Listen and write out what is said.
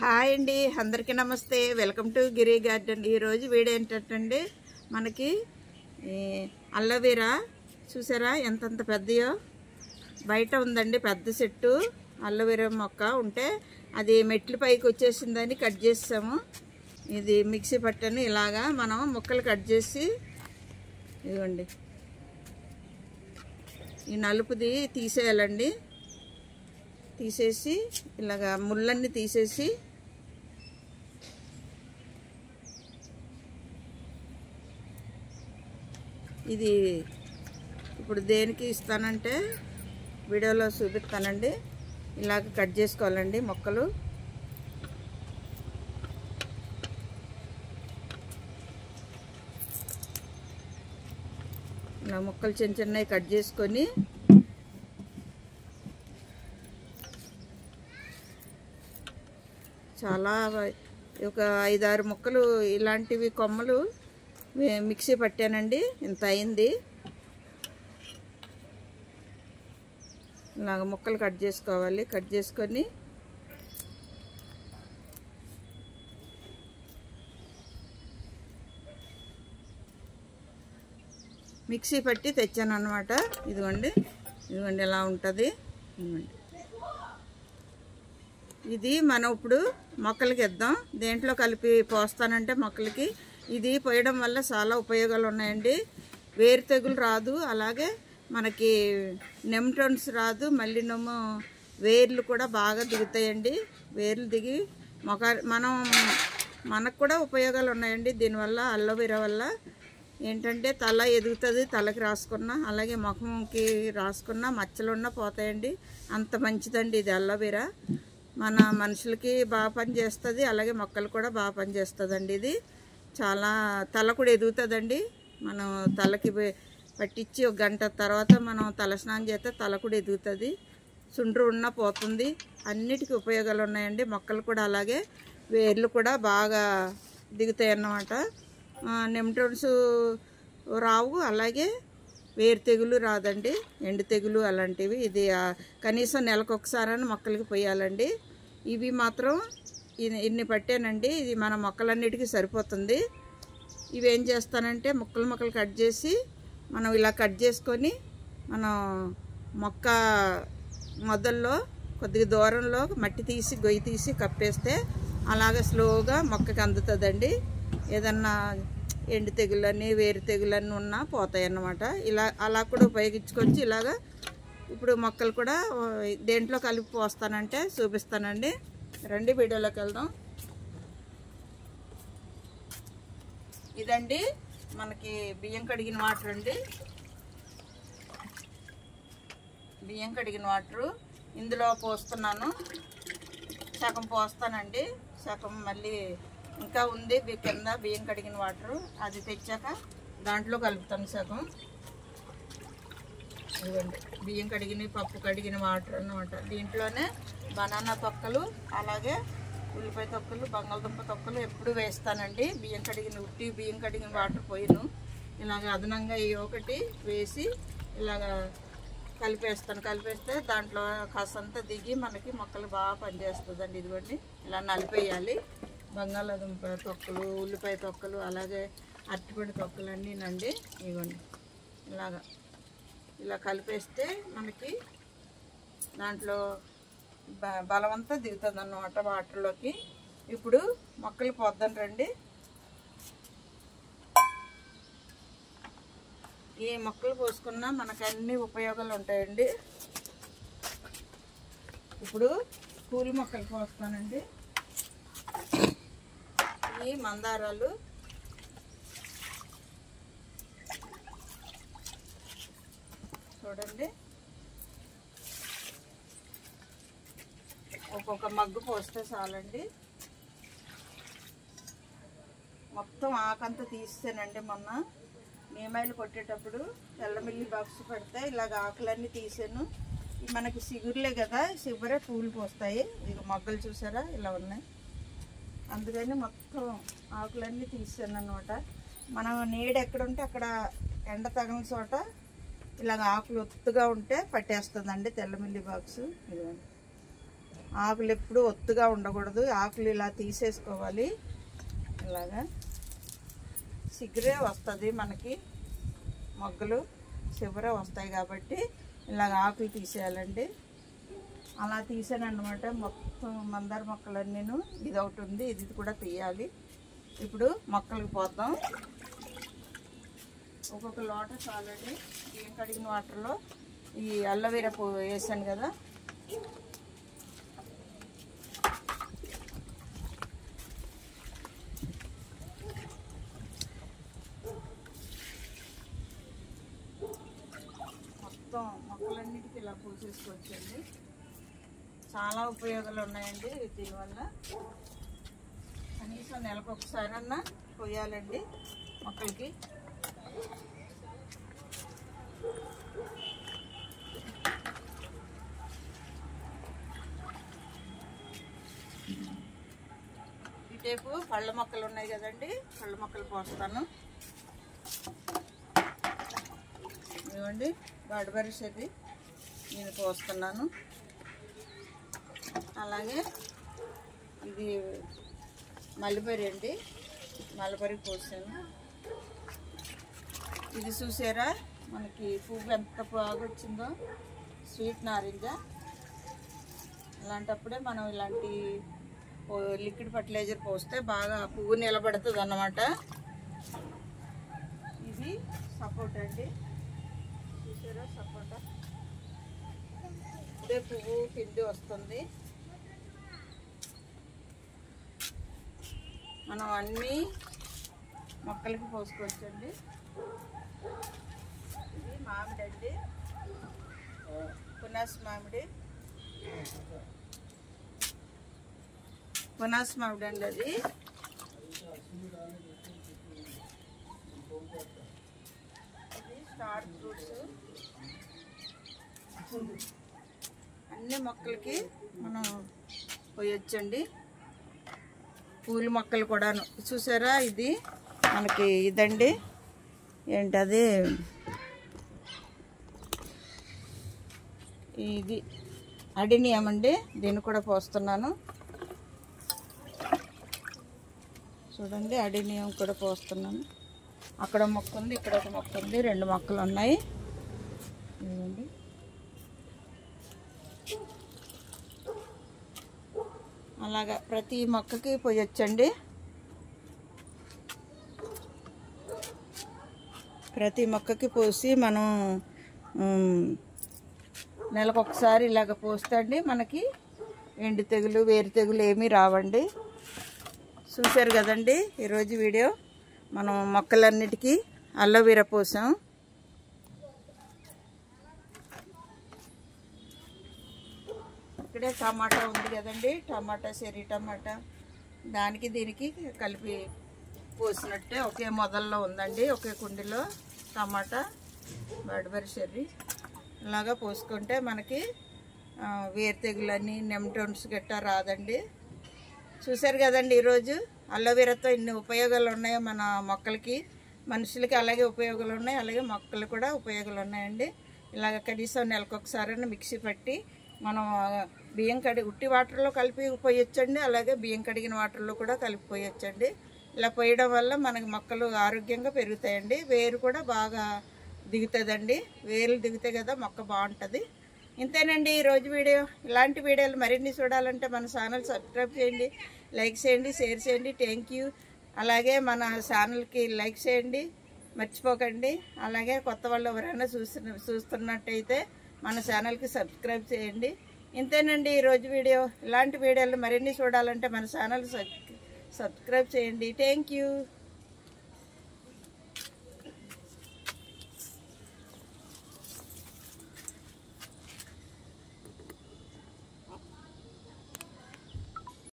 Hi అండి, అందరికీ నమస్తే. Welcome to Giri garden. ఈరోజు వీడియో ఏంటంటే మనకి అలోవెరా చూసారా ఎంతంత పెద్దయో బయట ఉందండి. పెద్ద చెట్టు అలోవెరా మొక్క ఉంటే అది మెట్ల పైకి వచ్చేసిందని కట్ చేసాము. ఇది మిక్సీ పట్టని ఇలాగా మనం ముక్కలు కట్ చేసి ఇదిగోండి ఈ నలుపుది తీసేయాలండి. తీసేసి ఇలాగా ముళ్ళన్నీ తీసేసి ఇది ఇప్పుడు దేనికి ఇస్తానంటే వీడియోలో చూపిస్తానండి. ఇలాగ కట్ చేసుకోవాలండి మొక్కలు. ఇలా ముక్కలు చిన్న చిన్నవి కట్ చేసుకొని చాలా ఒక 5-6 ముక్కలు ఇలాంటివి కొమ్మలు మిక్సీ పట్టానండి. ఇంత అయింది. ఇలాగ ముక్కలు కట్ చేసుకోవాలి. కట్ చేసుకొని మిక్సీ పట్టి తెచ్చాను అన్నమాట. ఇదిగోండి ఇలా ఉంటుంది. ఇది మనం ఇప్పుడు మొక్కలకి ఇద్దాం. దేంట్లో కలిపి పోస్తానంటే మొక్కలకి ఇది పోయడం వల్ల చాలా ఉపయోగాలు ఉన్నాయండి. వేరు తెగులు రాదు, అలాగే మనకి నెమ్టోన్స్ రాదు, మళ్ళీ వేర్లు కూడా బాగా దిగుతాయండి. వేర్లు దిగి మనకు కూడా ఉపయోగాలు ఉన్నాయండి. దీనివల్ల అలోవెరా వల్ల ఏంటంటే తల ఎదుగుతుంది. తలకి రాసుకున్నా అలాగే ముఖంకి రాసుకున్నా మచ్చలున్నా పోతాయండి. అంత మంచిదండి ఇది అలోవెరా. మన మనుషులకి బాగా పని చేస్తుంది, అలాగే మొక్కలు కూడా బాగా పని చేస్తుందండి. ఇది చాలా తల కూడా ఎదుగుతుందండి. మనం తలకి పట్టించి 1 గంట తర్వాత మనం తలస్నానం చేస్తే తల కూడా ఎదుగుతుంది. చుండ్రు ఉన్నా పోతుంది. అన్నిటికీ ఉపయోగాలు ఉన్నాయండి. మొక్కలు కూడా అలాగే వేర్లు కూడా బాగా దిగుతాయి అన్నమాట. నెమ్టోన్స్ రావు, అలాగే వేరు తెగులు రాదండి. ఎండు తెగులు అలాంటివి ఇది కనీసం నెలకు ఒకసారైనా మొక్కలకి పోయాలండి. ఇవి మాత్రం ఇన్ని పట్టానండి. ఇది మన మొక్కలన్నిటికీ సరిపోతుంది. ఇవి ఏం చేస్తానంటే ముక్కలు కట్ చేసి మనం ఇలా కట్ చేసుకొని మనం మొక్క మొదల్లో కొద్దిగా దూరంలో మట్టి తీసి గొయ్యి తీసి కప్పేస్తే అలాగే స్లోగా మొక్కకి అందుతుందండి. ఏదన్నా ఎండు తెగులన్నీ వేరు తెగులన్నీ ఉన్నా పోతాయి అన్నమాట. అలా కూడా ఉపయోగించుకోవచ్చు. ఇలాగా ఇప్పుడు మొక్కలు కూడా దేంట్లో కలిపి పోస్తానంటే చూపిస్తానండి. రండి వీడియోలోకి వెళ్దాం. ఇదండి మనకి బియ్యం కడిగిన వాటర్ అండి. బియ్యం కడిగిన వాటరు ఇందులో పోస్తున్నాను. సగం పోస్తానండి, సగం మళ్ళీ ఇంకా ఉంది కింద బియ్యం కడిగిన వాటరు. అది తెచ్చాక దాంట్లో కలుపుతాను సగం. ఇవ్వండి బియ్యం కడిగిన పప్పు కడిగిన వాటర్ అన్నమాట. దీంట్లోనే బనానా తొక్కలు, అలాగే ఉల్లిపాయ తొక్కలు, బంగాళదుంప తొక్కలు ఎప్పుడు వేస్తానండి. బియ్యం కడిగిన వాటర్ పోయిను. ఇలాగ అదనంగా ఈ ఒకటి వేసి ఇలాగ కలిపేస్తే దాంట్లో కాసంతా దిగి మనకి మొక్కలు బాగా పనిచేస్తుందండి. ఇదిగోండి ఇలా నలిపేయాలి. బంగాళదుంప తొక్కలు, ఉల్లిపాయ తొక్కలు, అలాగే అరటిపండు తొక్కలు అన్నీనండి. ఇవ్వండి ఇలా కలిపేస్తే మనకి దాంట్లో బలమంతా దిగుతుంది అన్నమాట వాటర్లోకి. ఇప్పుడు మొక్కలు పోద్దాం రండి. ఈ మొక్కలు పోసుకున్నా మనకు అన్ని ఉపయోగాలు ఉంటాయండి. ఇప్పుడు పూల మొక్కలు పోస్తానండి. ఈ మందారాలు చూడండి, ఒక్కొక్క మగ్గు పోస్తే చాలండి. మొత్తం ఆకంతా తీసేనండి. మొన్న నీమాయిలు కొట్టేటప్పుడు తెల్లమిల్లి బాక్స్ పెడితే ఇలాగ ఆకులన్నీ తీసాను. మనకి సిగురులే కదా, సిగురే పూలు పోస్తాయి. ఇక మొగ్గలు చూసారా ఇలా ఉన్నాయి. అందుకని మొత్తం ఆకులన్నీ తీసాను అన్నమాట. మనం నీడ ఎక్కడుంటే అక్కడ ఎండ తగిన చోట ఇలాగ ఆకులు ఒత్తుగా ఉంటే పట్టేస్తుందండి తెల్లమిల్లి బాక్స్. ఇదిగోండి ఆకులు ఎప్పుడు ఒత్తుగా ఉండకూడదు, ఆకులు ఇలా తీసేసుకోవాలి. ఇలాగా చిగురే వస్తుంది మనకి, మొగ్గలు చివరే వస్తాయి కాబట్టి ఇలాగ ఆకులు తీసేయాలండి. అలా తీసానన్నమాట మొత్తం మందార మొక్కలన్నీను. ఇది ఒకటి ఉంది, ఇది కూడా తీయాలి. ఇప్పుడు మొక్కలకు పోతాం. ఒక్కొక్క లోట చాలండి. బియ్యం కడిగిన వాటర్లో ఈ అల్లవీర వేసాను కదా, మొత్తం మొక్కలన్నిటికీ ఇలా పోసేసుకోవచ్చండి. చాలా ఉపయోగాలు ఉన్నాయండి దీనివల్ల. కనీసం నెలకు ఒకసారన్నా పోయాలండి మొక్కలకి. ఇటేపు పళ్ళ మొక్కలు ఉన్నాయి కదండి, పళ్ళ మొక్కలు పోస్తాను. ఇవ్వండి బడబరి చెర్రీ నేను పోస్తున్నాను. అలాగే ఇది మల్లిబరి అండి, మల్లిబరి పోసాను. ఇది చూసారా మనకి పువ్వు ఎంత బాగా వచ్చిందో, స్వీట్ నారింజ. అలాంటప్పుడే మనం ఇలాంటి లిక్విడ్ ఫర్టిలైజర్ పోస్తే బాగా పువ్వు నిలబడుతుంది అన్నమాట. ఇది సపోటా అండి, చూసారా సపోటా. ఇదే పువ్వు పిండి వస్తుంది. మనం అన్నీ మొక్కలకి పోసుకోవచ్చండి. ఇది మామిడి అండి, పునాస్ మామిడి. పునాస్ మామిడి అండి అది. ఇది స్టార్ ఫ్రూట్స్. అన్ని మొక్కలకి మనం పోయొచ్చండి. పూల మొక్కలు కూడాను చూసారా. ఇది మనకి ఇదండి, ఏంటది, ఇది అడినియం అండి. దీన్ని కూడా పోస్తున్నాను చూడండి. అడినియం కూడా పోస్తున్నాను. అక్కడ మొక్క ఉంది, ఇక్కడ ఒక మొక్క ఉంది, 2 మొక్కలు ఉన్నాయి. ఇవ్వండి. అలాగా ప్రతి మొక్కకి పోయొచ్చండి. ప్రతి మొక్కకి పోసి మనం నెలకు ఒకసారి ఇలాగ పోస్తే మనకి ఎండు తెగులు, వేరు తెగులు ఏమీ రావండి. చూశారు కదండి ఈరోజు వీడియో. మనం మొక్కలన్నిటికీ అలోవెరా పోసాం. ఇక్కడే టమాటా ఉంది కదండి, టమాటా, చెర్రీ టమాటా, దానికి దీనికి కలిపి పోసినట్టే ఒకే మొదల్లో ఉందండి. ఒకే కుండీలో టమాటా, బడబరి చెర్రీ ఇలాగా పోసుకుంటే మనకి వేరు తెగులని, నెమటోన్స్ గట్టా రాదండి. చూశారు కదండి ఈరోజు అలోవెరాతో ఇన్ని ఉపయోగాలు ఉన్నాయో మన మొక్కలకి, మనుషులకి అలాగే ఉపయోగాలు ఉన్నాయి, అలాగే మొక్కలు కూడా ఉపయోగాలు ఉన్నాయండి. ఇలాగ కనీసం నెలకు ఒకసారి మిక్సీ పట్టి మనం బియ్యం ఉట్టి వాటర్లో కలిపి పోయొచ్చండి. అలాగే బియ్యం కడిగిన వాటర్లో కూడా కలిపి పోయొచ్చండి. ఇలా పోయడం వల్ల మనకి మొక్కలు ఆరోగ్యంగా పెరుగుతాయండి. వేరు కూడా బాగా దిగుతుందండి. వేర్లు దిగితే కదా మొక్క బాగుంటుంది. ఇంతేనండి ఈరోజు వీడియో. ఇలాంటి వీడియోలు మరిన్ని చూడాలంటే మన ఛానల్ సబ్స్క్రైబ్ చేయండి, లైక్ చేయండి, షేర్ చేయండి. Thank you. అలాగే మన ఛానల్కి లైక్ చేయండి మర్చిపోకండి. అలాగే కొత్త వాళ్ళు ఎవరైనా చూస్తున్నట్టయితే మన ఛానల్కి సబ్స్క్రైబ్ చేయండి. ఇంతేనండి ఈరోజు వీడియో. ఇలాంటి వీడియోలు మరిన్ని చూడాలంటే మన ఛానల్ సబ్స్క్రైబ్ చేయండి. Thank you.